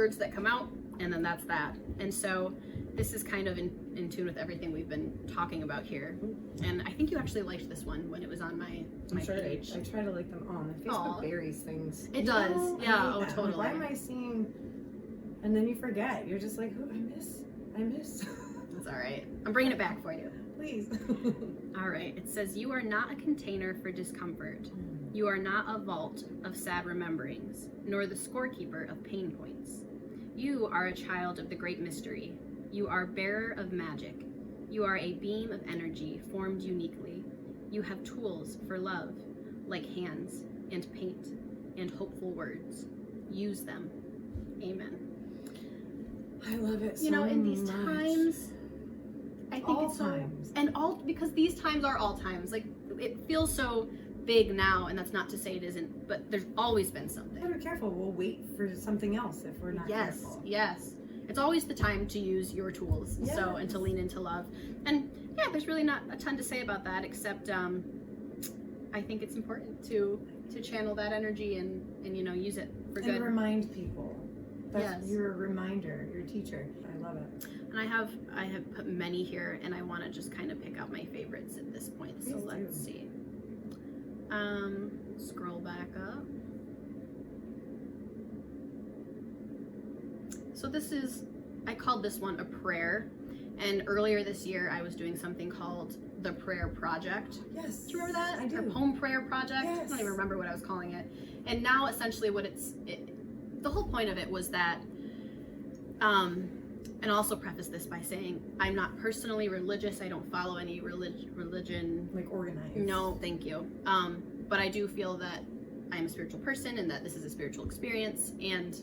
words that come out, and then that's that. And so this is kind of in tune with everything we've been talking about here. And I think you actually liked this one when it was on my page. I try to like them all. My Facebook buries things. It does. Yeah, oh, totally. Why am I seeing... And then you forget. You're just like, oh, I miss. That's all right. I'm bringing it back for you. Please. All right. It says, you are not a container for discomfort. You are not a vault of sad rememberings, nor the scorekeeper of pain points. You are a child of the great mystery. You are bearer of magic. You are a beam of energy formed uniquely. You have tools for love, like hands and paint and hopeful words. Use them. Amen. I love it so You know, in these much. times, I think All it's so, times. and all, because these times are all times. Like, it feels so big now, and that's not to say it isn't, but there's always been something. Gotta be careful. We'll wait for something else if we're not careful. Yes. It's always the time to use your tools, so, and to lean into love. And yeah, there's really not a ton to say about that, except I think it's important to channel that energy and you know, use it for good. And remind people. That's Yes. your reminder, your teacher. I love it. And I have put many here, and I want to just kind of pick out my favorites at this point. So let's see. Scroll back up. So this is, I called this one a prayer, and earlier this year I was doing something called the Prayer Project. Yes. Do you remember that? I do. Or Poem Prayer Project? Yes. I don't even remember what I was calling it. And now essentially what the whole point of it was that, and I'll also preface this by saying I'm not personally religious. I don't follow any religion. Like organized. No, thank you. But I do feel that I'm a spiritual person and that this is a spiritual experience, and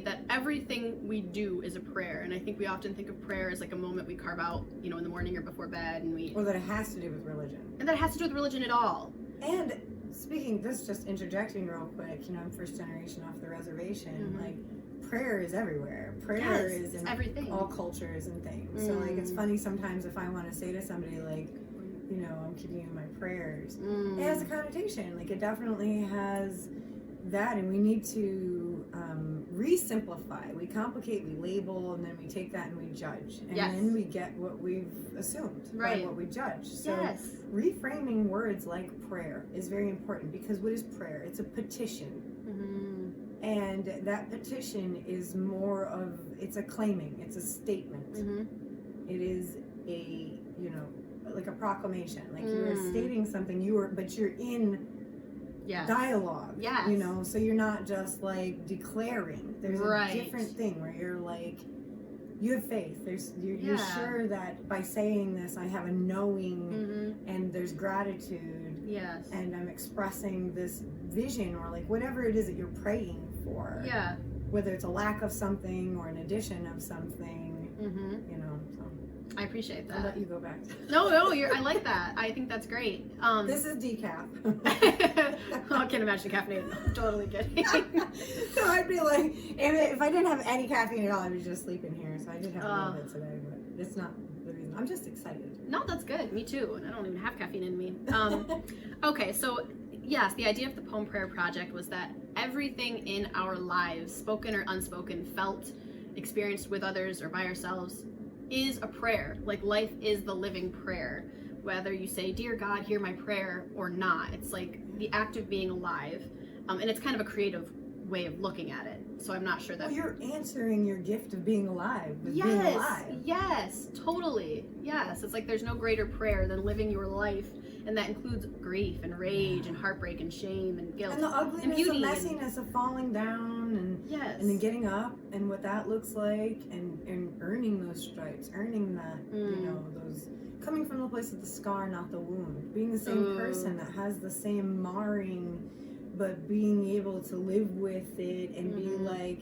that everything we do is a prayer. And I think we often think of prayer as like a moment we carve out, you know, in the morning or before bed, or that it has to do with religion. And that it has to do with religion at all. And speaking, this just interjecting real quick, you know, I'm first generation off the reservation. Mm-hmm. Like, prayer is everywhere. Prayer is in everything. All cultures and things. So like, it's funny sometimes if I want to say to somebody like, you know, I'm keeping you in my prayers. It has a connotation. Like, it definitely has that, and we need to re-simplify. We complicate, we label, and then we take that and we judge, and then we get what we've assumed, by what we judge. So reframing words like prayer is very important, because what is prayer? It's a petition. And that petition is more of, it's a claiming, it's a statement. It is a, you know, like a proclamation. Like, you are stating something, but you're in dialogue. You know, so you're not just like declaring. There's a different thing where you're like, you have faith. You're sure that by saying this, I have a knowing, and there's gratitude. Yes. And I'm expressing this vision, or like whatever it is that you're praying for. Yeah. Whether it's a lack of something or an addition of something. You know. So. I appreciate that. I'll let you go back. No, I like that. I think that's great. This is decaf. I can't imagine caffeine. I'm totally kidding. So I'd be like, if I didn't have any caffeine at all, I'd be just sleeping here. So I did have a little bit today, but it's not the reason. I'm just excited. No, that's good. Me too. And I don't even have caffeine in me. Okay, so yes, the idea of the Poem Prayer Project was that everything in our lives, spoken or unspoken, felt, experienced with others or by ourselves, is a prayer. Like, life is the living prayer. Whether you say, "Dear God, hear my prayer," or not, it's like the act of being alive. And it's kind of a creative way of looking at it. So I'm not sure that... Well, you're answering your gift of being alive with being alive. Yes, totally. Yes, it's like there's no greater prayer than living your life, and that includes grief and rage and heartbreak and shame and guilt and the ugliness and beauty and messiness of falling down and then getting up, and what that looks like, and earning those stripes, earning that, you know, those, coming from the place of the scar, not the wound, being the same person that has the same marring, but being able to live with it and be like,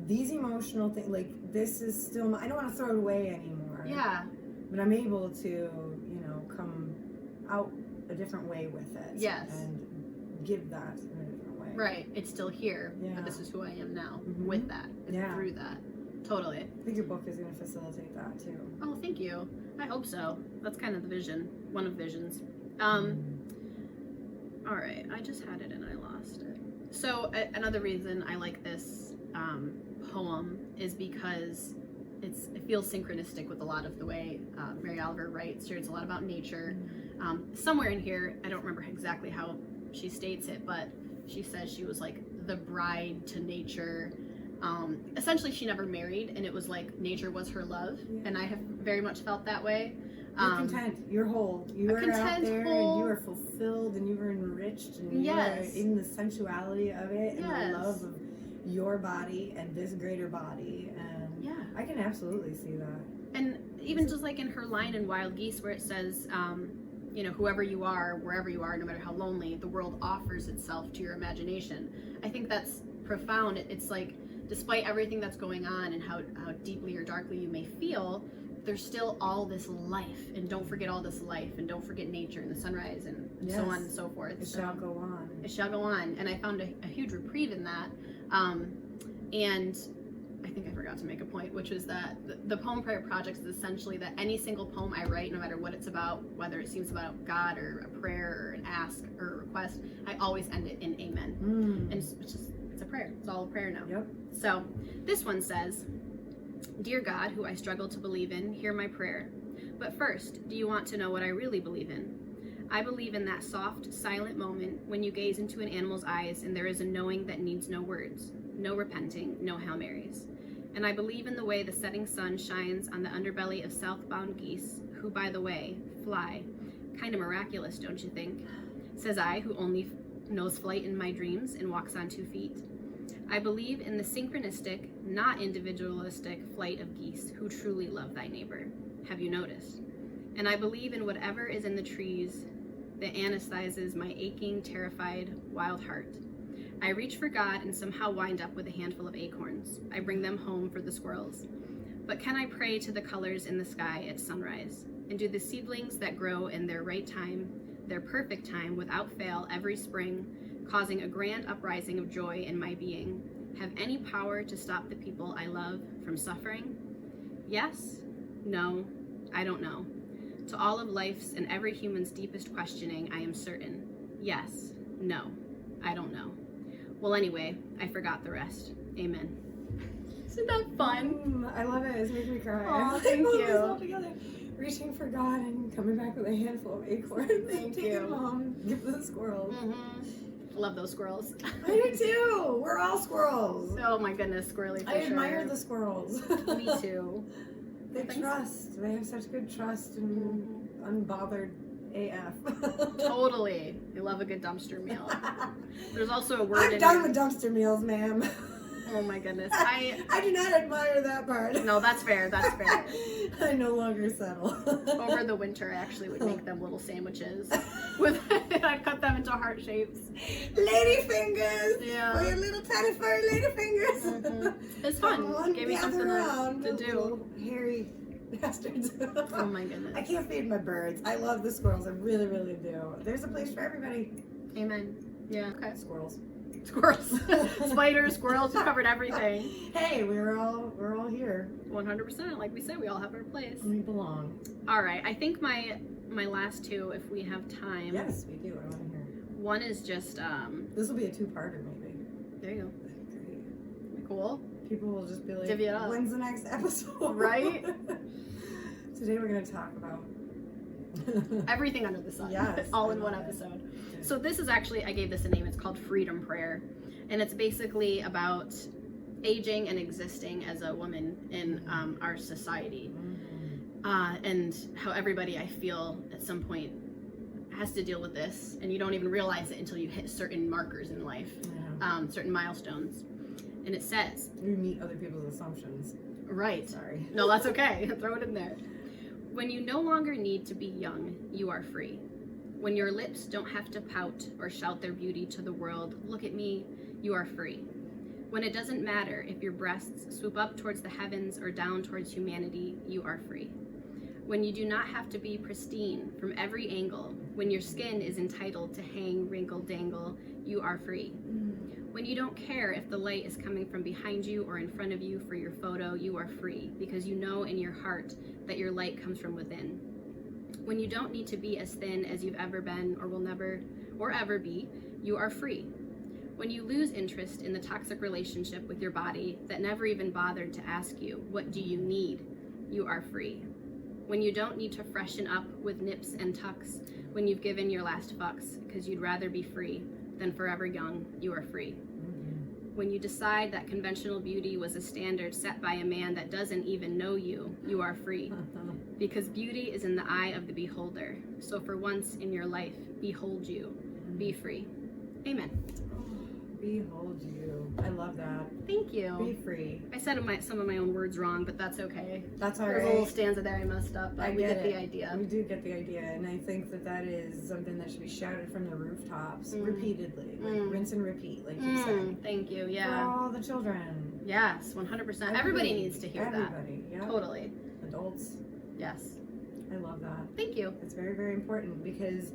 these emotional things, like, this is still, I don't want to throw it away anymore. Yeah. But I'm able to, you know, come out a different way with it. Yes. And give that in a different way. Right. It's still here, but this is who I am now with that, through that. Totally. I think your book is going to facilitate that too. Oh, thank you. I hope so. That's kind of the vision, one of visions. All right, I just had it and I lost it. So another reason I like this poem is because it feels synchronistic with a lot of the way Mary Oliver writes here. It's a lot about nature. Somewhere in here, I don't remember exactly how she states it, but she says she was like the bride to nature. Essentially, she never married, and it was like nature was her love, and I have very much felt that way. You're content. You're whole. You are out there, and you are fulfilled, and you are enriched, and you are in the sensuality of it, and the love of your body and this greater body. And I can absolutely see that. And even just like in her line in Wild Geese, where it says, you know, whoever you are, wherever you are, no matter how lonely, the world offers itself to your imagination. I think that's profound. It's like, despite everything that's going on and how deeply or darkly you may feel, there's still all this life, and don't forget all this life, and don't forget nature and the sunrise and so on and so forth. It shall go on. It shall go on. And I found a huge reprieve in that. And I think I forgot to make a point, which was that the Poem Prayer Project is essentially that any single poem I write, no matter what it's about, whether it seems about God or a prayer or an ask or a request, I always end it in amen. And it's a prayer. It's all a prayer now. Yep. So this one says, "Dear God, who I struggle to believe in, hear my prayer. But first, do you want to know what I really believe in? I believe in that soft, silent moment when you gaze into an animal's eyes and there is a knowing that needs no words, no repenting, no Hail Marys. And I believe in the way the setting sun shines on the underbelly of southbound geese, who, by the way, fly. Kind of miraculous, don't you think? Says I, who only knows flight in my dreams and walks on 2 feet. I believe in the synchronistic, not individualistic flight of geese who truly love thy neighbor. Have you noticed? And I believe in whatever is in the trees that anesthetizes my aching, terrified, wild heart. I reach for God and somehow wind up with a handful of acorns. I bring them home for the squirrels. But can I pray to the colors in the sky at sunrise? And do the seedlings that grow in their right time, their perfect time, without fail every spring, causing a grand uprising of joy in my being, have any power to stop the people I love from suffering? Yes? No? I don't know. To all of life's and every human's deepest questioning, I am certain. Yes. No. I don't know. Well, anyway, I forgot the rest. Amen." Isn't that fun? I love it. It's making me cry. Oh, thank you. Together. Reaching for God and coming back with a handful of acorns. Thank Take you. It home. Give the squirrels. Love those squirrels. I do too. We're all squirrels. Oh my goodness, squirrely for I sure. admire the squirrels. Me too. They trust. They have such good trust and unbothered AF. Totally. They love a good dumpster meal. There's also a word I'm in done here. with dumpster meals, ma'am. Oh my goodness. I do not admire that part. No, that's fair. That's fair. I no longer settle. Over the winter, I actually would make them little sandwiches. I'd cut them into heart shapes. Lady fingers. Yeah. For your little tiny furry lady fingers. It's fun. Come on, Gave me gather something around, to do. little hairy bastards. Oh my goodness. I can't feed my birds. I love the squirrels. I really, really do. There's a place for everybody. Amen. Yeah. Okay. Squirrels. Squirrels. Spiders, squirrels, you covered everything. Hey, we're all here. 100%. Like we said, we all have our place. We belong. All right. I think my last two, if we have time. Yes, we do. I want to hear. One is just This will be a 2-parter, maybe. there you go. Great. Cool. People will just be like, Divvy it up. when's the next episode? Right? Today we're going to talk about Everything under the sun. Yes, All I in one love it. episode. So this is actually, I gave this a name. It's called Freedom Prayer. And it's basically about aging and existing as a woman in our society. And how everybody, I feel, at some point has to deal with this. And you don't even realize it until you hit certain markers in life, certain milestones. And it says, we meet other people's assumptions. right. Sorry. No, that's okay. Throw it in there. When you no longer need to be young, you are free. When your lips don't have to pout or shout their beauty to the world, look at me, you are free. When it doesn't matter if your breasts swoop up towards the heavens or down towards humanity, you are free. When you do not have to be pristine from every angle, when your skin is entitled to hang, wrinkle, dangle, you are free. When you don't care if the light is coming from behind you or in front of you for your photo, you are free, because you know in your heart that your light comes from within. When you don't need to be as thin as you've ever been or will never or ever be, you are free. When you lose interest in the toxic relationship with your body that never even bothered to ask you, what do you need? You are free. When you don't need to freshen up with nips and tucks, when you've given your last fucks because you'd rather be free than forever young, you are free. When you decide that conventional beauty was a standard set by a man that doesn't even know you, you are free. Because beauty is in the eye of the beholder. So for once in your life, behold you. Be free. Amen. Behold you. I love that. Thank you. Be free. I said some of my own words wrong, but that's okay. That's all There's right. a little stanza there I messed up, but we get the idea. We do get the idea, and I think that that is something that should be shouted from the rooftops repeatedly, like rinse and repeat, like you said. Thank you. For Yeah. all the children. Yes, 100%. Everybody needs to hear that. Everybody. Yeah. Totally. Adults. Yes. I love that. Thank you. It's very, very important because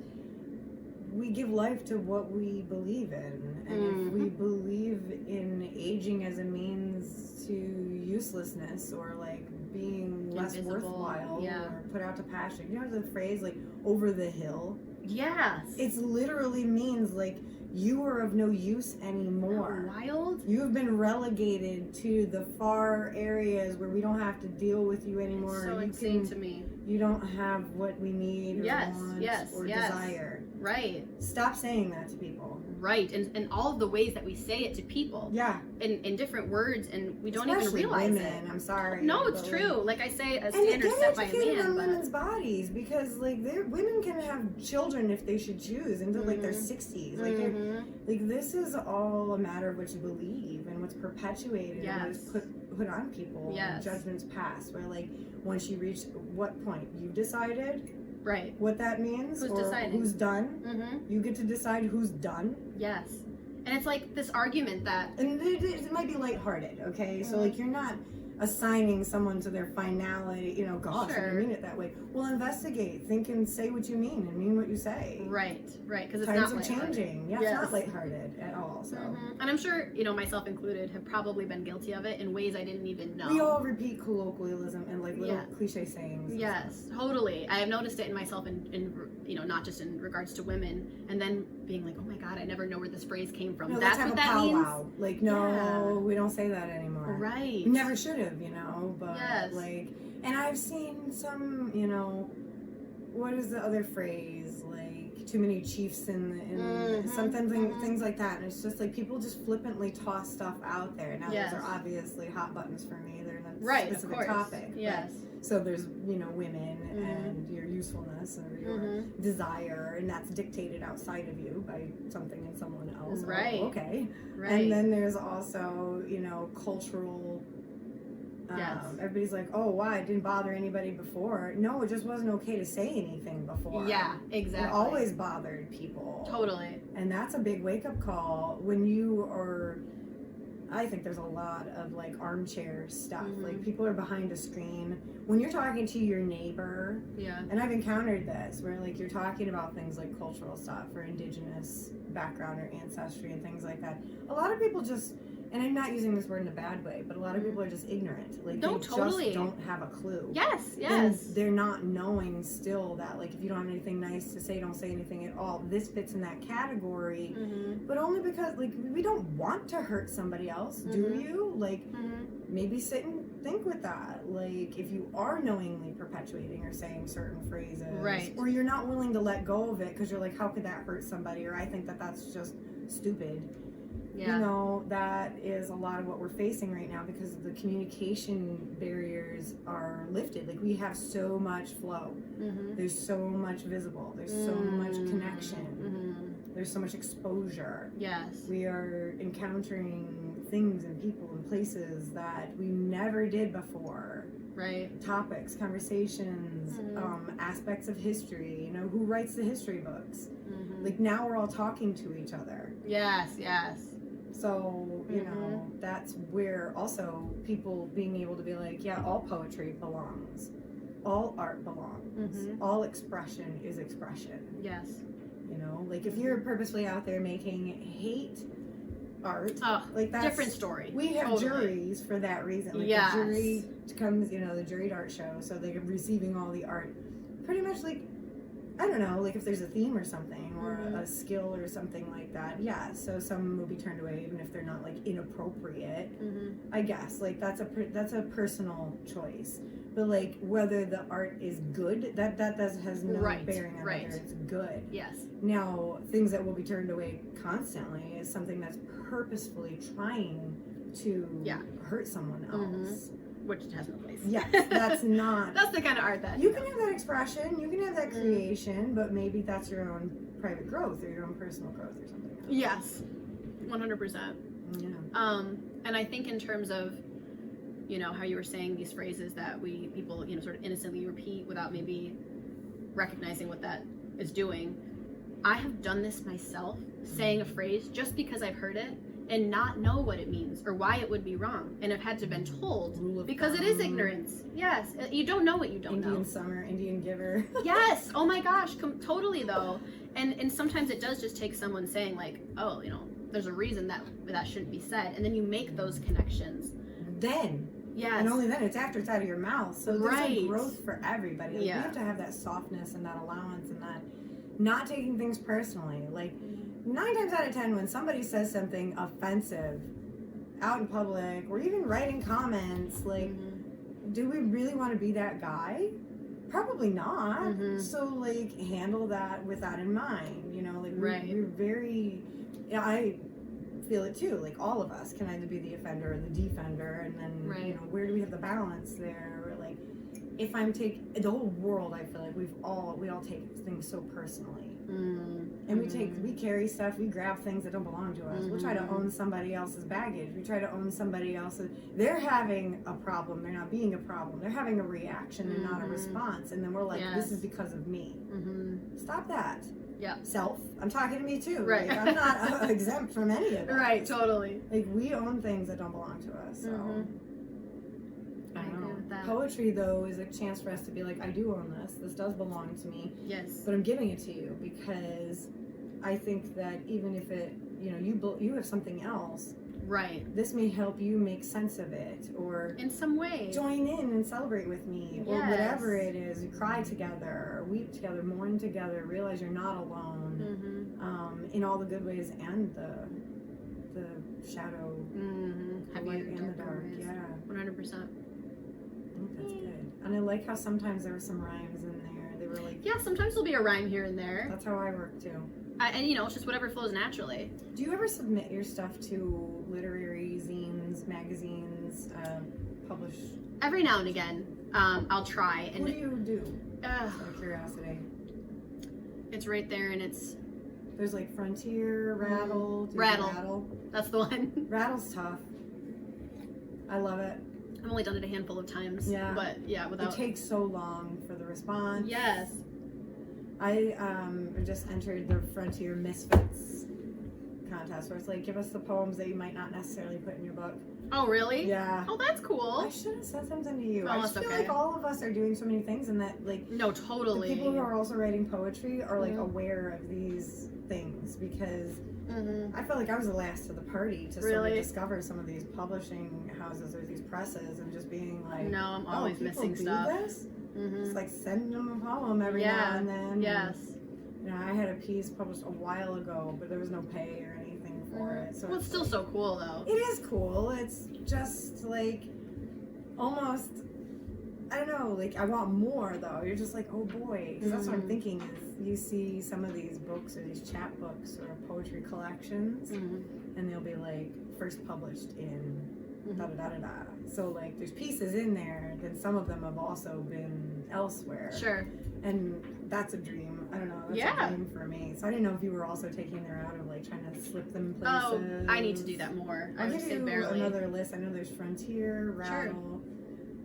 we give life to what we believe in. And if we believe in aging as a means to uselessness or like being less Invisible, worthwhile yeah. or put out to pasture, you know the phrase like over the hill? Yes. It literally means like you are of no use anymore. Wild. You have been relegated to the far areas where we don't have to deal with you anymore. So insane to me. You don't have what we need or want or desire. Right. Stop saying that to people. Right. And all of the ways that we say it to people. Yeah. In different words, and we don't Especially even realize women, it. I'm sorry. No, it's true. Like I say, a and standard get set by a educated man. on But women's bodies because like women can have children if they should choose into like their 60s. Like like this is all a matter of what you believe and what's perpetuated and what is put on people. Yes. Judgments pass. Where like once you reach what point you've decided. Right. What that means Who's or deciding? who's done. You get to decide who's done. Yes. And it's like this argument that... And it might be lighthearted, okay? So, like, you're not assigning someone to their finality, you know, gosh, I didn't mean it that way. Well, investigate. Think and say what you mean and mean what you say. Right, right. Because it's Times not are changing. Yeah, yes. It's not lighthearted at all, so. And I'm sure, you know, myself included, have probably been guilty of it in ways I didn't even know. We all repeat colloquialism and, like, little cliche sayings. Yes, totally. I have noticed it in myself in, you know, not just in regards to women, and then being like, oh my God, I never know where this phrase came from. No, That's what that means? Wow. Like, no, we don't say that anymore. Right. We never should have, you know, but, yes. like, and I've seen some, you know, what is the other phrase? Like, too many chiefs in something, things like that. And it's just like people just flippantly toss stuff out there. Now, those are obviously hot buttons for me. They're not a specific topic. Yes. So there's, you know, women and your usefulness or your desire, and that's dictated outside of you by something in someone else. Right. Oh, okay. Right. And then there's also, you know, cultural. Everybody's like, oh, why? It didn't bother anybody before. No, it just wasn't okay to say anything before. Yeah, exactly. It always bothered people. Totally. And that's a big wake-up call when you are... I think there's a lot of like armchair stuff. Like people are behind a screen. When you're talking to your neighbor, and I've encountered this where like you're talking about things like cultural stuff or indigenous background or ancestry and things like that. A lot of people just, and I'm not using this word in a bad way, but a lot of people are just ignorant. Like they just don't have a clue. Yes. And they're not knowing still that like if you don't have anything nice to say, don't say anything at all. This fits in that category, but only because like we don't want to hurt somebody else. Do you? Like maybe sit and think with that. Like if you are knowingly perpetuating or saying certain phrases, or you're not willing to let go of it because you're like, how could that hurt somebody? Or I think that that's just stupid. You know, that is a lot of what we're facing right now because the communication barriers are lifted. Like we have so much flow. There's so much visible. There's so much connection. There's so much exposure. Yes. We are encountering things and people and places that we never did before. Right. Topics, conversations, aspects of history. You know, who writes the history books? Like now we're all talking to each other. Yes, yes. So, you know, that's where also people being able to be like, yeah, all poetry belongs. All art belongs. All expression is expression. Yes. You know, like if you're purposely out there making hate art, like that's different story. We have juries for that reason. Like the jury comes, you know, the juried art show, so they're receiving all the art. Pretty much like I don't know, like if there's a theme or something, or a skill or something like that, yeah. So some will be turned away even if they're not like inappropriate. I guess like that's a personal choice. But like whether the art is good, that has no bearing on whether it's good. Yes. Now things that will be turned away constantly is something that's purposefully trying to hurt someone else. Which has no place. Yes, that's not. That's the kind of art that you can have that expression, you can have that creation, but maybe that's your own private growth or your own personal growth or something else. Yes, 100%. Yeah. And I think in terms of, you know, how you were saying these phrases that people, you know, sort of innocently repeat without maybe recognizing what that is doing. I have done this myself, saying a phrase just because I've heard it and not know what it means or why it would be wrong, and have had to been told because it is ignorance. Yes, you don't know what you don't know. Indian summer, Indian giver. Yes. Oh my gosh, totally though. And sometimes it does just take someone saying like, oh, you know, there's a reason that shouldn't be said, and then you make those connections. Then. Yes. And only then it's after it's out of your mouth. So there's a growth for everybody. Like, we have to have that softness and that allowance and that not taking things personally. Like 9 times out of 10 when somebody says something offensive out in public or even writing comments, like do we really want to be that guy? Probably not. So like handle that with that in mind, you know, like we're very, I feel it too, like all of us can either be the offender or the defender, and then you know, where do we have the balance there? Or like if I'm the whole world, I feel like we all take things so personally. And we carry stuff, we grab things that don't belong to us. We try to own somebody else's baggage. We try to own somebody else's. They're having a problem. They're not being a problem. They're having a reaction and not a response. And then we're like, this is because of me. Stop that. Yeah. Self. I'm talking to me too. Right. Like, I'm not exempt from any of that. Right. Totally. Like we own things that don't belong to us. So. I agree with that. Poetry, though, is a chance for us to be like, I do own this. This does belong to me. Yes. But I'm giving it to you because I think that even if it, you know, you have something else. Right. This may help you make sense of it, or in some way join in and celebrate with me, or whatever it is. You cry together, weep together, mourn together. Realize you're not alone. In all the good ways and the shadow, the light and the dark. Yeah. 100%. That's good. And I like how sometimes there were some rhymes in there. They were like... Yeah, sometimes there'll be a rhyme here and there. That's how I work, too. And, you know, it's just whatever flows naturally. Do you ever submit your stuff to literary zines, magazines, publish? Every now and again, I'll try. And what do you do? Out of curiosity. It's right there, and it's... There's like Frontier, Rattle. Rattle. That's the one. Rattle's tough. I love it. I've only done it a handful of times. Yeah. But yeah, without... It takes so long for the response. Yes. I just entered the Frontier Misfits contest where it's like, give us the poems that you might not necessarily put in your book. Oh, really? Yeah. Oh, that's cool. I should have said something to you. Oh, I just feel like all of us are doing so many things, and that, like... No, totally. The people who are also writing poetry are, like, aware of these things, because I felt like I was the last of the party to sort of discover some of these publishing houses or these presses, and just being like... No, I'm always missing stuff. This? It's like sending them a poem every now and then. Yes. And, you know, I had a piece published a while ago, but there was no pay or anything for it. So well, it's still like, so cool, though. It is cool. It's just like almost, I don't know, like I want more, though. You're just like, oh boy. Because that's what I'm thinking is you see some of these books or these chapbooks or poetry collections, and they'll be like first published in da-da-da-da-da. So, like, there's pieces in there, then some of them have also been elsewhere. Sure. And that's a dream. I don't know. That's a dream for me. So I didn't know if you were also taking them out of, like, trying to slip them places. Oh, I need to do that more. I'll give you another list. I know there's Frontier, Rattle.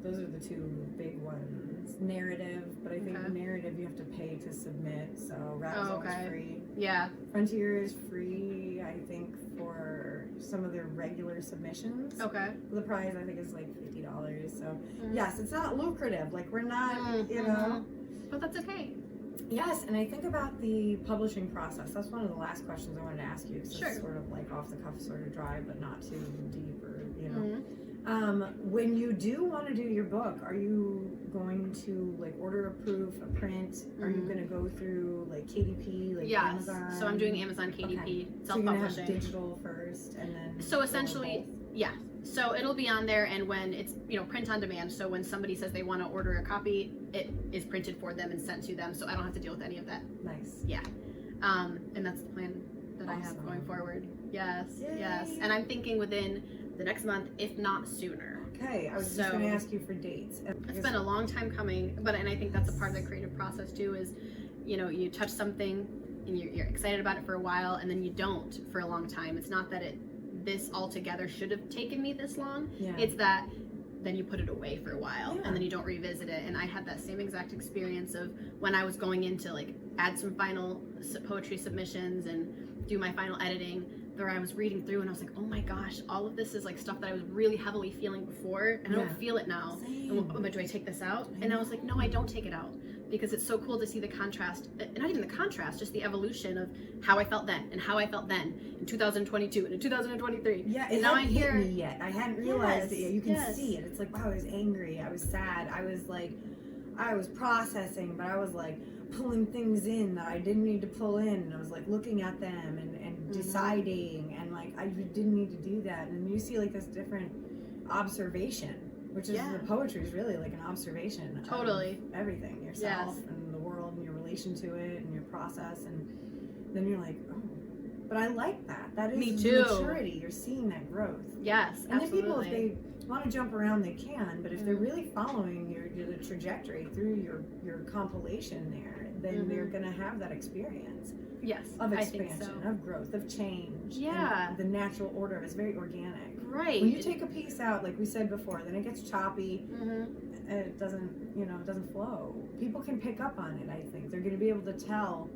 Those are the two big ones. Narrative, but I think narrative you have to pay to submit, so Rattle's always free. Yeah. Frontier is free, I think, for some of their regular submissions. Okay. The price, I think, is like $50. So, yes, it's not lucrative. Like, we're not, you know. But that's okay. Yes, and I think about the publishing process. That's one of the last questions I wanted to ask you. Because it's sort of like off the cuff, sort of dry, but not too deep, or, you know. When you do want to do your book, are you going to like order a proof, a print? Are you going to go through like KDP, like Amazon? So I'm doing Amazon KDP, self-publishing. So you're going to have digital first and then... So essentially, yeah. So it'll be on there, and when it's, print on demand, so when somebody says they want to order a copy, it is printed for them and sent to them, so I don't have to deal with any of that. Nice. Yeah. And that's the plan that I have going forward. Yes. Yay. Yes. And I'm thinking within the next month, if not sooner. Okay, I was just going to ask you for dates. It's been a long time coming, and I think that's a part of the creative process too, is, you touch something and you're excited about it for a while, and then you don't for a long time. It's not that this altogether should have taken me this long. Yeah. It's that then you put it away for a while, and then you don't revisit it. And I had that same exact experience of when I was going in to like add some final poetry submissions and do my final editing, where I was reading through and I was like, oh my gosh, all of this is like stuff that I was really heavily feeling before, and I don't feel it now. And, do I take this out? And I was like, no, I don't take it out, because it's so cool to see the contrast, not even the contrast, just the evolution of how I felt then and how I felt then in 2022 and in 2023. Yeah, and now I'm here. Me yet. I hadn't realized it yet. You can see it. It's like, wow, I was angry, I was sad, I was processing, but I was like pulling things in that I didn't need to pull in, and I was like looking at them and deciding, and like I didn't need to do that. And then you see like this different observation, which is the poetry is really like an observation of everything, yourself and the world and your relation to it and your process, and then you're like, oh, but I like that. That is me too. Maturity. You're seeing that growth. Yes, and then people, if they want to jump around, they can, but if they're really following the trajectory through your compilation there, then they're gonna have that experience. Yes, of expansion, of growth, of change. Yeah, and the natural order is very organic. Right. When you take a piece out, like we said before, then it gets choppy. And it doesn't flow. People can pick up on it. I think they're going to be able to tell.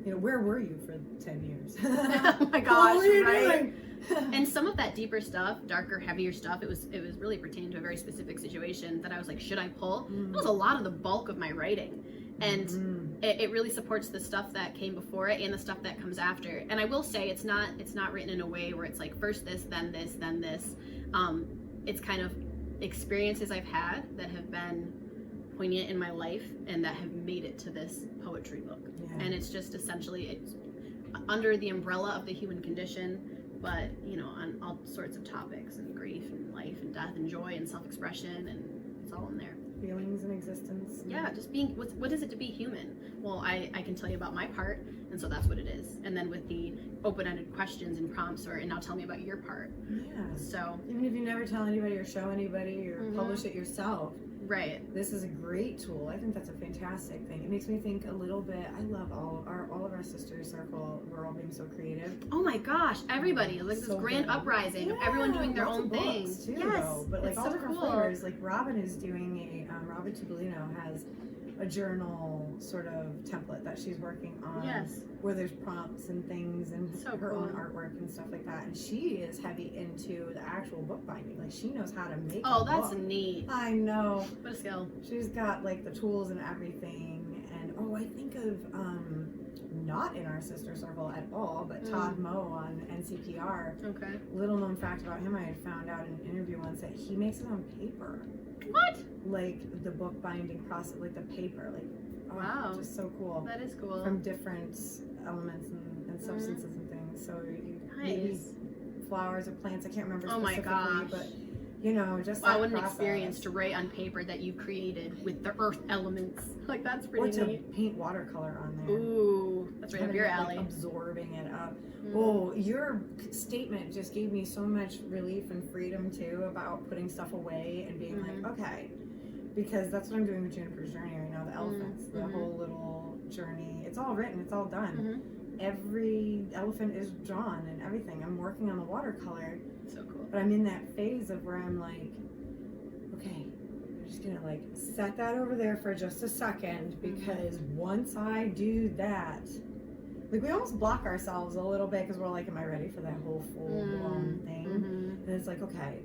Where were you for 10 years? Oh my gosh! What were you doing? And some of that deeper stuff, darker, heavier stuff, it was really pertaining to a very specific situation that I was like, should I pull? That was a lot of the bulk of my writing. And it really supports the stuff that came before it and the stuff that comes after. And I will say it's not written in a way where it's like first this, then this, then this. It's kind of experiences I've had that have been poignant in my life and that have made it to this poetry book. Yeah. And it's just essentially, it's under the umbrella of the human condition, but on all sorts of topics, and grief and life and death and joy and self-expression, and it's all in there. Feelings and existence. Yeah, just being, what is it to be human? Well, I can tell you about my part, and so that's what it is. And then with the open-ended questions and prompts, and now tell me about your part. Yeah. So even if you never tell anybody or show anybody or publish it yourself, right? This is a great tool. I think that's a fantastic thing. It makes me think a little bit. I love all of our sister circle. We're all being so creative. Oh my gosh, everybody! Like this grand uprising of everyone doing their own thing. Too, though. But like all different flavors. Like Robin is doing Robin Tubolino has a journal sort of template that she's working on. Yes. Where there's prompts and things and her own artwork and stuff like that. And she is heavy into the actual book binding. Like she knows how to make a that's book. Neat. I know. What a skill. She's got like the tools and everything. And I think of not in our sister circle at all, but Todd Moe on NCPR. Okay. Little known fact about him, I had found out in an interview once that he makes it on paper. What? Like the book binding process, like the paper, like wow, just so cool. That is cool. From different elements and substances and things. So maybe flowers or plants. I can't remember specifically, but just what an experience to write on paper that you created with the earth elements. Like that's pretty neat. Or to paint watercolor on there. Ooh, that's right up your alley. Like, absorbing it up. Oh, your statement just gave me so much relief and freedom too about putting stuff away and being like, okay, because that's what I'm doing with Juniper's journey right now. The elephants, the whole little journey. It's all written. It's all done. Every elephant is drawn and everything. I'm working on the watercolor. So cool. But I'm in that phase of where I'm like, okay, I'm just gonna like set that over there for just a second, because once I do that, like we almost block ourselves a little bit because we're like, am I ready for that whole full-blown thing? And it's like, okay,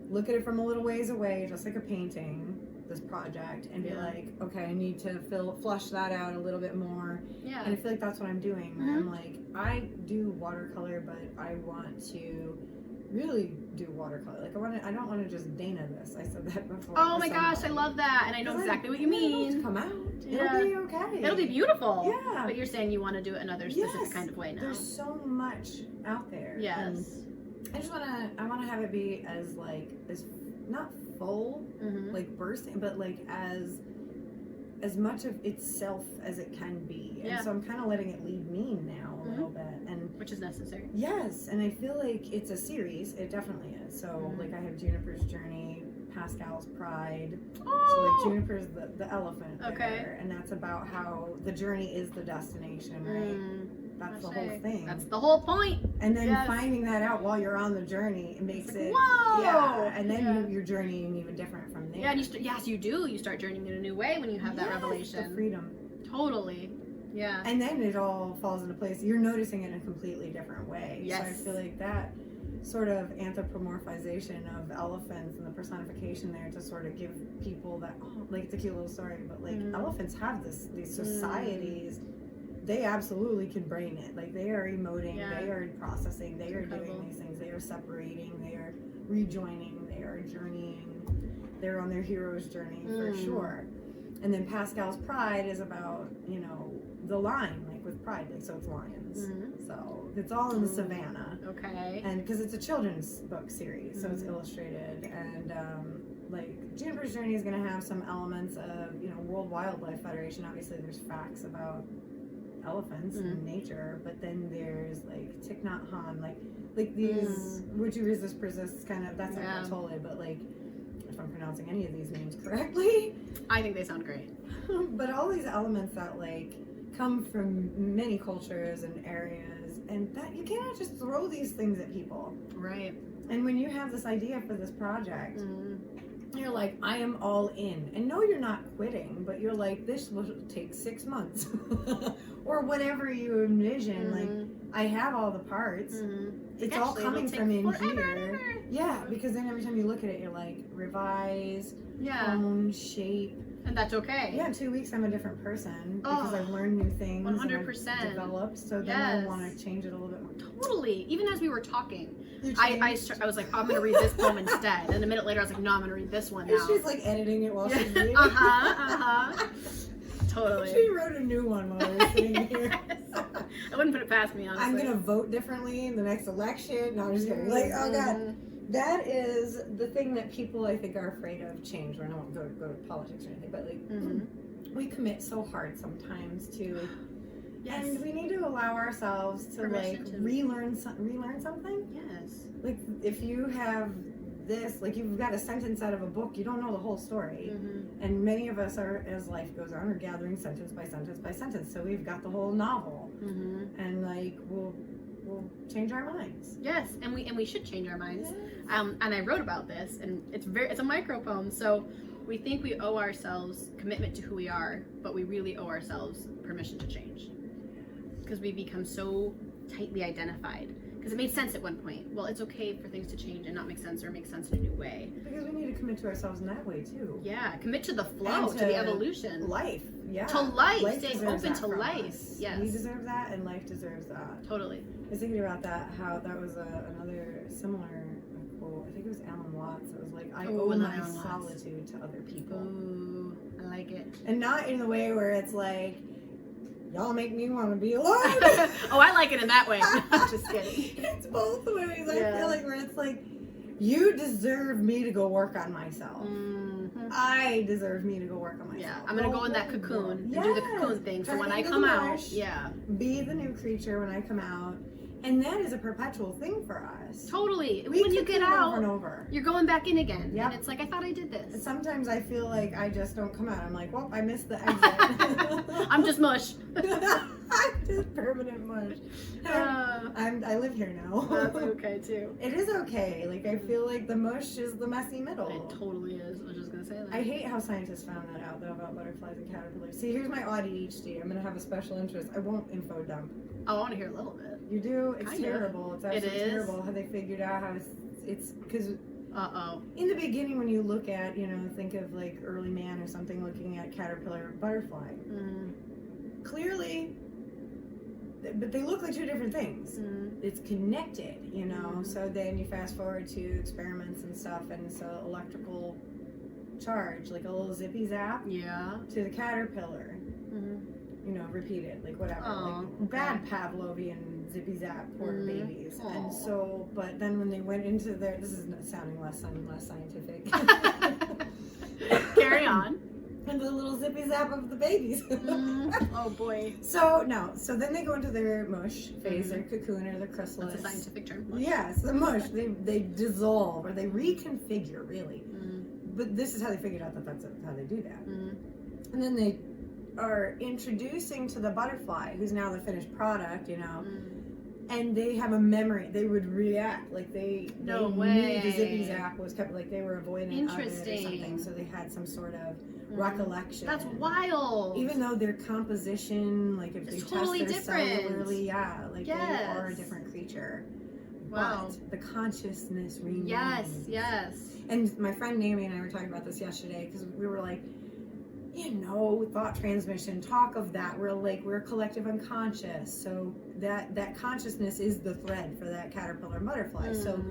look at it from a little ways away, just like a painting, this project, and be like, okay, I need to flush that out a little bit more. Yeah. And I feel like that's what I'm doing. I'm like, I do watercolor, but I want to really do watercolor. Like I don't want to just Dana this. I said that before. Oh my gosh, I love that, and I know exactly what you mean. It'll come out. Yeah. It'll be okay. It'll be beautiful. Yeah. But you're saying you want to do it another specific kind of way now. There's so much out there. Yes. And I wanna have it be as not full, like bursting, but like as much of itself as it can be. Yeah. And so I'm kind of letting it lead me now a little bit. And which is necessary. yes, and I feel like it's a series. It definitely is. So like I have Juniper's Journey, Pascal's Pride. Oh. So like Juniper's the elephant there, Okay. and that's about how the journey is the destination, right? That's the whole thing. That's the whole point. And then finding that out while you're on the journey, it makes it whoa. Yeah, and then you're journeying even different from there. Yeah, and yes, you do. You start journeying in a new way when you have that revelation. The freedom. Totally. Yeah. And then it all falls into place. You're noticing it in a completely different way. Yes. So I feel like that sort of anthropomorphization of elephants and the personification there to sort of give people that, like it's a cute little story, but like elephants have these societies. They absolutely can brain it. Like they are emoting, they are processing, they are doing these things, they are separating, they are rejoining, they are journeying, they're on their hero's journey for sure. And then Pascal's Pride is about, the lion, like with pride, like so it's lions. So it's all in the savannah. Okay. And because it's a children's book series, so it's illustrated. And like Juniper's Journey is going to have some elements of, World Wildlife Federation. Obviously there's facts about elephants and nature, but then there's like Thich Nhat Hanh, like these would you resist persist kind of, that's not totally, but like if I'm pronouncing any of these names correctly, I think they sound great. but all these elements that like come from many cultures and areas, and that you cannot just throw these things at people, right? And when you have this idea for this project, you're like, I am all in. And no, you're not quitting, but you're like, this will take 6 months. Or whatever you envision. Like, I have all the parts. It's all coming from in here. Yeah, because then every time you look at it, you're like, revise, tone, shape. And that's okay. Yeah, in 2 weeks I'm a different person because I've learned new things. 100%. And I've developed, so then I want to change it a little bit more. Totally. Even as we were talking, I was like, I'm going to read this poem instead. And a minute later, I was like, no, I'm going to read this one now. And she's like editing it while she's reading. Totally. She wrote a new one while we were sitting here. I wouldn't put it past me, honestly. I'm going to vote differently in the next election. No, I'm just kidding. Like, oh God. That is the thing that people, I think, are afraid of change. I don't go to politics or anything, but like, we commit so hard sometimes to... Yes. And we need to allow ourselves to relearn something. Yes. Like if you have this, like you've got a sentence out of a book, you don't know the whole story. And many of us are, as life goes on, are gathering sentence by sentence by sentence. So we've got the whole novel, and like we'll change our minds. Yes, and we should change our minds. Yes. And I wrote about this, and it's a micro poem. So we think we owe ourselves commitment to who we are, but we really owe ourselves permission to change. Because we become so tightly identified. Because it made sense at one point. Well, it's okay for things to change and not make sense or make sense in a new way. Because we need to commit to ourselves in that way too. Yeah, commit to the flow, to the evolution. Life, yeah. To life, staying open to life. Us. Yes. We deserve that and life deserves that. Totally. I was thinking about that, how that was another similar quote. I think it was Alan Watts. It was like, I owe my solitude to other people. Ooh, I like it. And not in the way where it's like, y'all make me want to be alone. Oh, I like it in that way. I'm just kidding. It's both ways. I feel like where it's like, you deserve me to go work on myself. I deserve me to go work on myself. Yeah, I'm going to go in that cocoon and do the cocoon thing. So when I come out, be the new creature when I come out. And that is a perpetual thing for us. Totally. When you get out, over and over. You're going back in again. Yep. And it's like, I thought I did this. And sometimes I feel like I just don't come out. I'm like, well, I missed the exit. I'm just mush. I'm just permanent mush. I live here now. That's okay too. It is okay. Like, I feel like the mush is the messy middle. It totally is. I was just going to say that. I hate how scientists found that out, though, about butterflies and caterpillars. See, here's my ADHD. I'm going to have a special interest. I won't info dump. Oh, I want to hear a little bit. You do? It's terrible. It's absolutely terrible how they figured out how it's because in the beginning when you look at, think of like early man or something looking at caterpillar or butterfly. Clearly but they look like two different things. It's connected, you know. So then you fast forward to experiments and stuff, and so electrical charge, like a little zippy zap, to the caterpillar, you know, repeated, like whatever, like bad Pavlovian zippy zap, poor babies. And so, but then when they went into their, this is sounding less and less scientific. Carry on. And the little zippy zap of the babies. Oh boy. So then they go into their mush phase, their cocoon or their chrysalis. That's a scientific term. Yes, the mush. They dissolve or they reconfigure, really. But this is how they figured out that that's how they do that. And then they are introducing to the butterfly, who's now the finished product, you know. And they have a memory. They would react like they knew the zippy zap was kept, like they were avoidant of it or something. So they had some sort of recollection. That's wild. Even though their composition, like if it's they totally test their cellularly, like they are a different creature. Wow. But the consciousness remains. Yes. And my friend Naomi and I were talking about this yesterday because we were like, you know, thought transmission, talk of that. We're collective unconscious. So that consciousness is the thread for that caterpillar and butterfly. So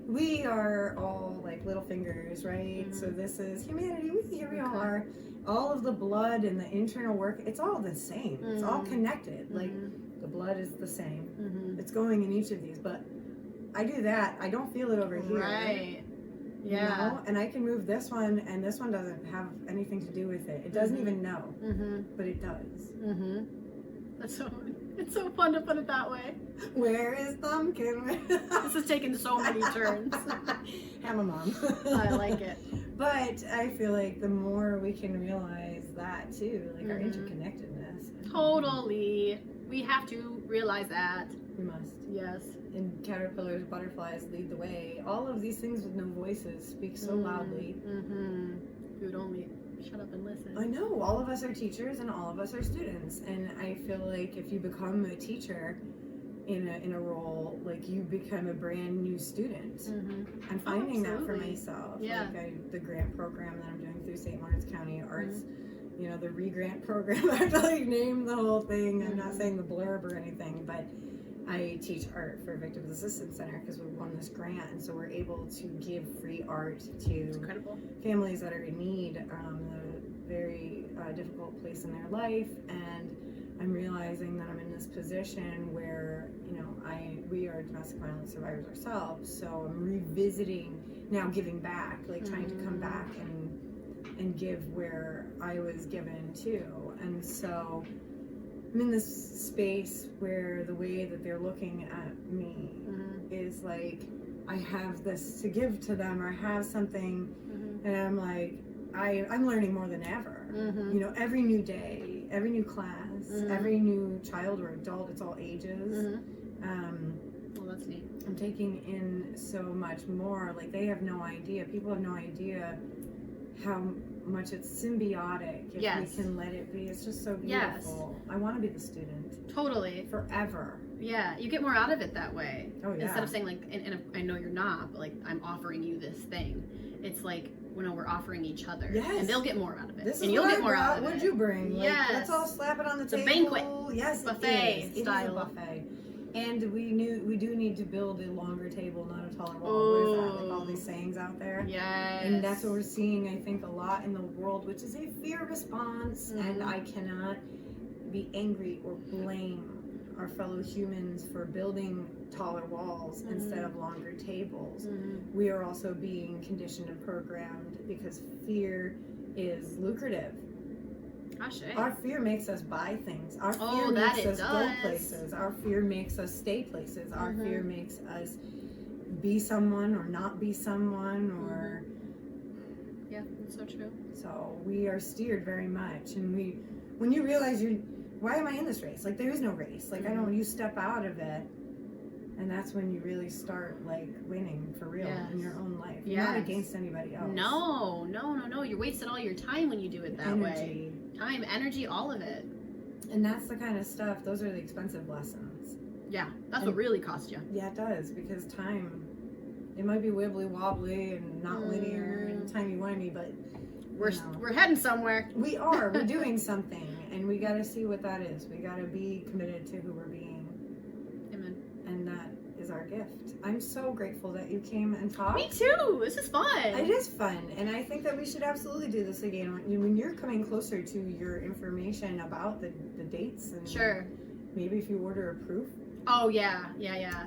we are all like little fingers, right? So this is humanity. Here we all are. All of the blood and the internal work, it's all the same. It's all connected. Like the blood is the same. It's going in each of these. But I do that. I don't feel it over here. Right. You know? And I can move this one, and this one doesn't have anything to do with it. It doesn't even know, but it does. It's so fun to put it that way. Where is Thumbkin? This is taking so many turns. I'm a mom. I like it. But I feel like the more we can realize that too, like our interconnectedness. Totally. We have to realize that. We must. Yes. And caterpillars, butterflies lead the way. All of these things with no voices speak so loudly. We would only shut up and listen. I know. All of us are teachers and all of us are students. And I feel like if you become a teacher in a role, like you become a brand new student. I'm finding that for myself. Yeah. Like the grant program that I'm doing through St. Martin's County Arts, you know, the re-grant program. I have to like name the whole thing. I'm not saying the blurb or anything, but I teach art for Victims Assistance Center because we won this grant, and so we're able to give free art to families that are in need, a very difficult place in their life. And I'm realizing that I'm in this position where, you know, we are domestic violence survivors ourselves, so I'm revisiting now, giving back, like trying to come back and give where I was given too. And so I'm in this space where the way that they're looking at me is like, I have this to give to them, or I have something, and I'm like, I'm learning more than ever. You know, every new day, every new class, every new child or adult, it's all ages. Well, that's neat. I'm taking in so much more. Like they have no idea. People have no idea how much it's symbiotic if we can let it be. It's just so beautiful. I want to be the student. Totally. Forever. Yeah, you get more out of it that way. Oh, yeah. Instead of saying like, and I know you're not, but like, I'm offering you this thing. It's like, we're offering each other. Yes. And they'll get more out of it. This and is you'll what get I more brought. out of it. What'd you bring? Like, yes. Let's all slap it on the table. It's a banquet. Yes, buffet it is. style. It is a buffet. And we do need to build a longer table, not a taller wall. Ooh. What is that? Like all these sayings out there. Yes. And that's what we're seeing, I think, a lot in the world, which is a fear response. And I cannot be angry or blame our fellow humans for building taller walls instead of longer tables. We are also being conditioned and programmed because fear is lucrative. Our fear makes us buy things. Our fear makes us go places. Our fear makes us stay places. Our fear makes us be someone or not be someone, or yeah, that's so true. So we are steered very much, and when you realize why am I in this race? Like there is no race. Like you step out of it, and that's when you really start like winning for real in your own life. You're not against anybody else. No. You're wasting all your time when you do it that way. Time, energy, all of it. And that's the kind of stuff, those are the expensive lessons. Yeah, that's what really costs you. Yeah, it does, because time, it might be wibbly wobbly and not linear and timey-wimey, but we're heading somewhere. We are. We're doing something, and we got to see what that is. We got to be committed to who we're being. and that is our gift. I'm so grateful that you came and talked. Me too. This is fun. It is fun, and I think that we should absolutely do this again when you're coming closer to your information about the dates and sure. Maybe if you order a proof. Oh yeah.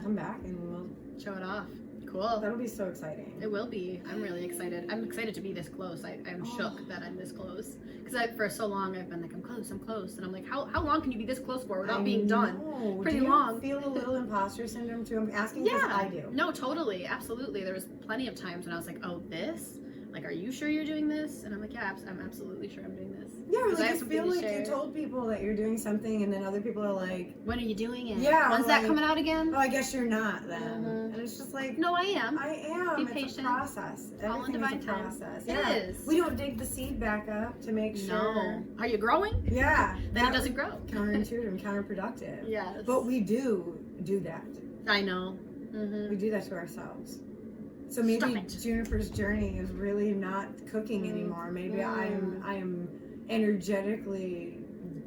Come back and we'll show it off. Cool. That'll be so exciting. It will be. I'm really excited. I'm excited to be this close. I'm shook that I'm this close. Because for so long I've been like, I'm close. And I'm like, how long can you be this close for without being done? Pretty long. Do you feel a little imposter syndrome too? I'm asking because I do. No, totally. Absolutely. There was plenty of times when I was like, oh, this? Like, are you sure you're doing this? And I'm like, yeah, I'm absolutely sure I'm doing this. Yeah, like I feel like you told people that you're doing something, and then other people are like, when are you doing it? Yeah. When's that coming out again? Oh, I guess you're not then. And it's just like, no, I am. I am. Be it's patient. A process. All in divine time. Yeah. It is. We don't dig the seed back up to make sure. No. Are you growing? Yeah. Then it doesn't grow. Counterintuitive and counterproductive. Yes. But we do that. I know. We do that to ourselves. So maybe Juniper's journey is really not cooking anymore. Maybe I am energetically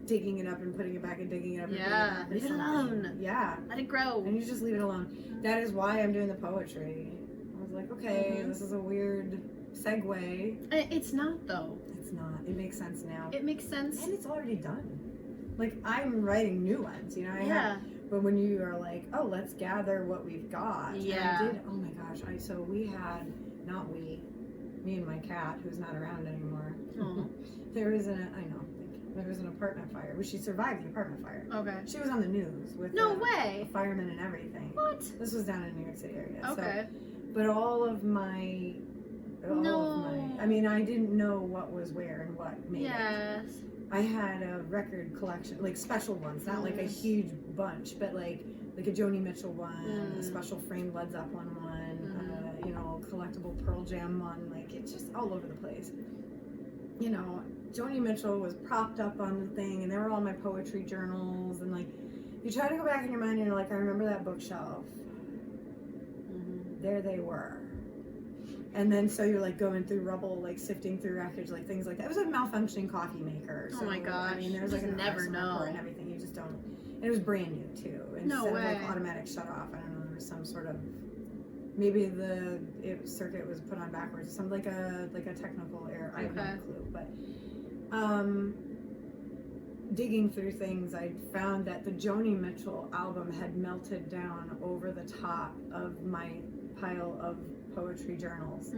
digging it up and putting it back and digging it up. Yeah, leave it alone. Yeah, let it grow. And you just leave it alone. That is why I'm doing the poetry. I was like, okay, this is a weird segue. It's not though. It's not. It makes sense now. It makes sense, and it's already done. Like I'm writing new ones, you know. But when you are like, oh, let's gather what we've got. Yeah. And I did. Oh my gosh. So we had, me and my cat, who's not around anymore. There was an apartment fire. Well, she survived the apartment fire. Okay. She was on the news with way. The firemen and everything. What? This was down in New York City area. Okay. But I mean, I didn't know what was where and what made it. I had a record collection, like special ones, not like a huge bunch, but like a Joni Mitchell one, a special framed Led Zeppelin one, you know, collectible Pearl Jam one, like it's just all over the place. You know, Joni Mitchell was propped up on the thing, and they were all my poetry journals, and like, you try to go back in your mind and you're like, I remember that bookshelf. There they were. And then so you're like going through rubble, like sifting through wreckage, like things like that. It was a malfunctioning coffee maker. So, oh my gosh. I mean, there was like an never know and everything. You just don't. And it was brand new too. Instead of like automatic shut off, I don't know. There was some sort of, maybe the circuit was put on backwards. Some like a technical error. I have no clue. But digging through things, I found that the Joni Mitchell album had melted down over the top of my pile of poetry journals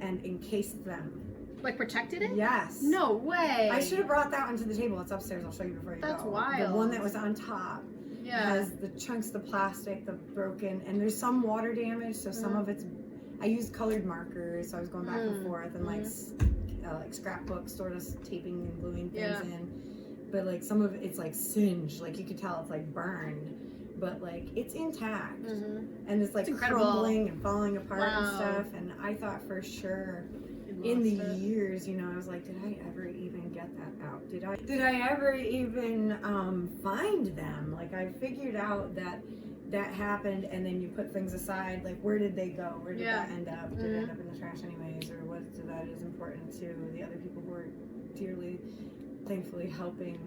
and encased them. Like protected it? Yes. No way. I should have brought that one to the table. It's upstairs. I'll show you before you go. That's wild. The one that was on top has the chunks, the plastic, the broken, and there's some water damage. So some of it's. I used colored markers, so I was going back and forth and like scrapbook sort of taping and gluing things in. But like some of it's like singed, like you could tell it's like burned. But like it's intact and it's like crumbling and falling apart and stuff, and I thought for sure in the years, you know, I was like, did I ever even get that out? Did I ever even find them? Like I figured out that happened, and then you put things aside, like where did they go? Where did that end up? Did it end up in the trash anyways, or was that as important to the other people who are dearly, thankfully helping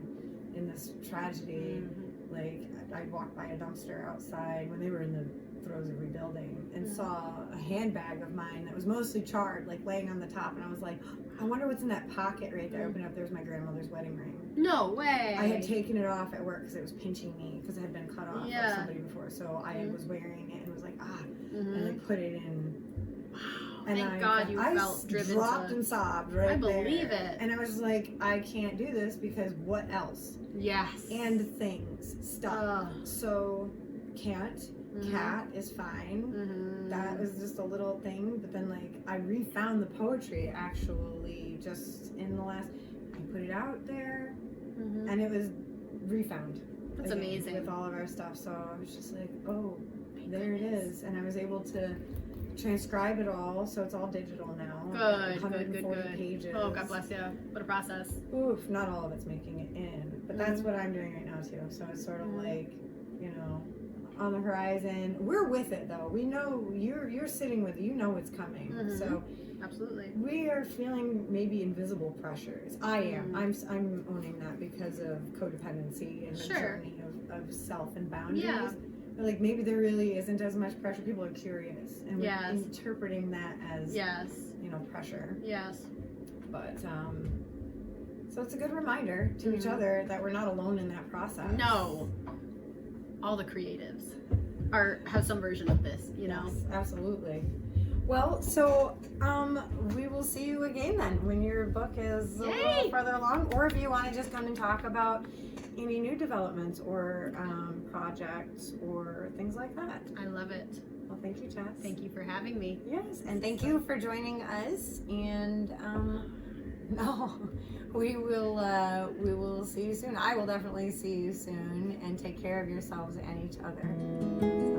in this tragedy? Like I walked by a dumpster outside when they were in the throes of rebuilding and saw a handbag of mine that was mostly charred, like laying on the top, and I was like, I wonder what's in that pocket right there. I opened up, there's my grandmother's wedding ring. No way. I had taken it off at work because it was pinching me because it had been cut off by somebody before, so I was wearing it and was like, and I put it in. Wow. And Thank God you felt driven. I dropped and sobbed right I believe there. it. And I was like, I can't do this because what else? Yes. And things, stuff. So can't. Cat is fine. That was just a little thing. But then like I refound the poetry actually just in the last, I put it out there and it was refound. That's amazing. With all of our stuff. So I was just like, oh, there it is. And I was able to transcribe it all, so it's all digital now. Good. Pages. Oh, God bless you. What a process. Oof, not all of it's making it in, but that's what I'm doing right now too. So it's sort of like, you know, on the horizon. We're with it though. We know you're sitting with it. You know it's coming. So absolutely, we are feeling maybe invisible pressures. I am. I'm owning that because of codependency and the journey of self and boundaries. like maybe there really isn't as much pressure. People are curious and we're Yes. interpreting that as Yes. Pressure. Yes. But so it's a good reminder to each other that we're not alone in that process. No. All the creatives have some version of this, you know. Yes, absolutely. Well, so we will see you again then when your book is a little further along, or if you want to just come and talk about any new developments or projects or things like that. I love it. Well, thank you, Jess. Thank you for having me. Yes, and thank you for joining us. And we will see you soon. I will definitely see you soon. And take care of yourselves and each other.